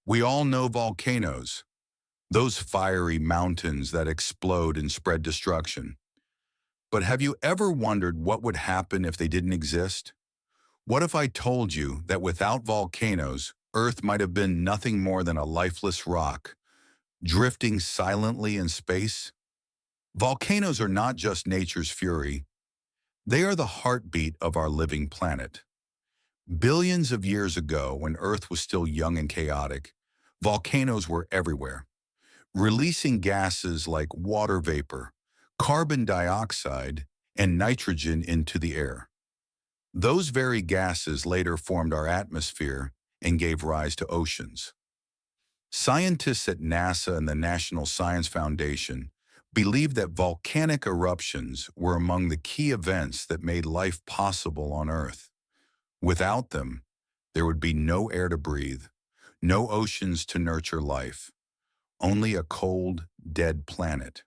We all know volcanoes, those fiery mountains that explode and spread destruction. But have you ever wondered what would happen if they didn't exist? What if I told you that without volcanoes, Earth might have been nothing more than a lifeless rock, drifting silently in space? Volcanoes are not just nature's fury. They are the heartbeat of our living planet. Billions of years ago, when Earth was still young and chaotic, volcanoes were everywhere, releasing gases like water vapor, carbon dioxide, and nitrogen into the air. Those very gases later formed our atmosphere and gave rise to oceans. Scientists at NASA and the National Science Foundation believe that volcanic eruptions were among the key events that made life possible on Earth. Without them, there would be no air to breathe, no oceans to nurture life, only a cold, dead planet.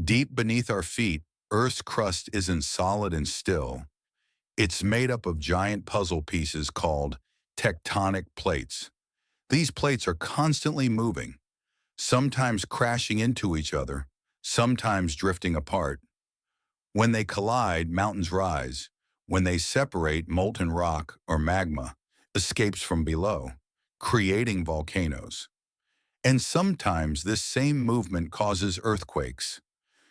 Deep beneath our feet, Earth's crust isn't solid and still. It's made up of giant puzzle pieces called tectonic plates. These plates are constantly moving, sometimes crashing into each other, sometimes drifting apart. When they collide, mountains rise. When they separate, molten rock or magma escapes from below, creating volcanoes. And sometimes this same movement causes earthquakes,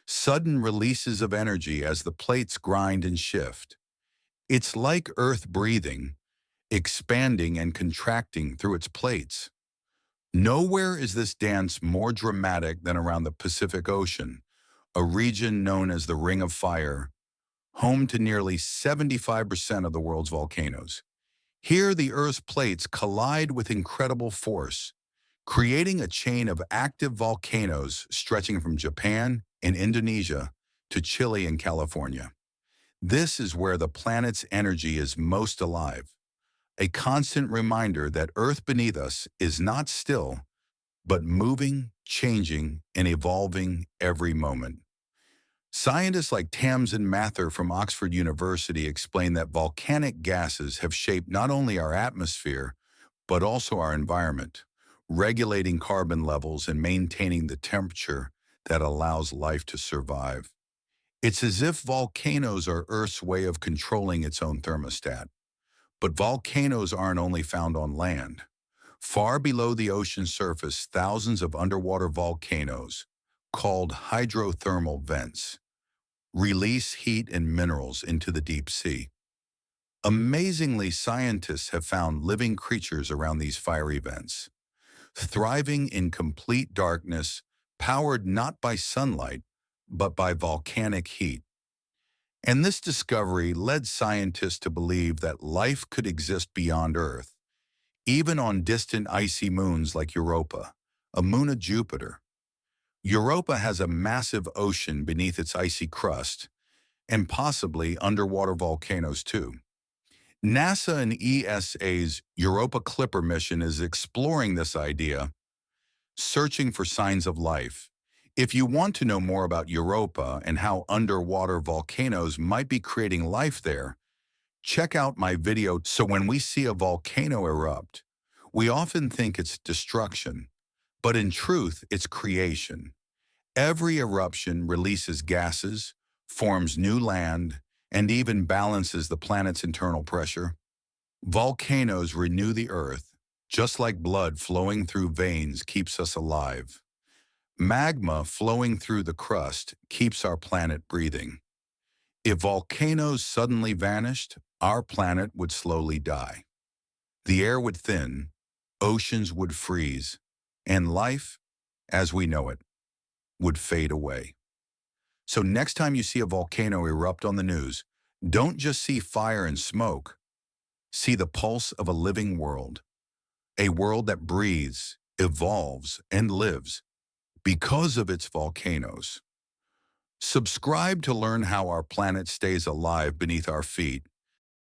sudden releases of energy as the plates grind and shift. It's like Earth breathing, expanding and contracting through its plates. Nowhere is this dance more dramatic than around the Pacific Ocean, a region known as the Ring of Fire, home to nearly 75% of the world's volcanoes. Here, the Earth's plates collide with incredible force, creating a chain of active volcanoes stretching from Japan and Indonesia to Chile and California. This is where the planet's energy is most alive, a constant reminder that Earth beneath us is not still, but moving, changing, and evolving every moment. Scientists like Tamsin Mather from Oxford University explain that volcanic gases have shaped not only our atmosphere, but also our environment, regulating carbon levels and maintaining the temperature that allows life to survive. It's as if volcanoes are Earth's way of controlling its own thermostat. But volcanoes aren't only found on land. Far below the ocean surface, thousands of underwater volcanoes, called hydrothermal vents, release heat and minerals into the deep sea. Amazingly, scientists have found living creatures around these fiery vents, thriving in complete darkness, powered not by sunlight, but by volcanic heat. And this discovery led scientists to believe that life could exist beyond Earth, even on distant icy moons like Europa, a moon of Jupiter. Europa has a massive ocean beneath its icy crust, and possibly underwater volcanoes too. NASA and ESA's Europa Clipper mission is exploring this idea, searching for signs of life. If you want to know more about Europa and how underwater volcanoes might be creating life there, check out my video. So when we see a volcano erupt, we often think it's destruction, but in truth, it's creation. Every eruption releases gases, forms new land, and even balances the planet's internal pressure. Volcanoes renew the Earth, just like blood flowing through veins keeps us alive. Magma flowing through the crust keeps our planet breathing. If volcanoes suddenly vanished, our planet would slowly die. The air would thin, oceans would freeze, and life, as we know it, would fade away. So next time you see a volcano erupt on the news, don't just see fire and smoke. See the pulse of a living world, a world that breathes, evolves, and lives because of its volcanoes. Subscribe to learn how our planet stays alive beneath our feet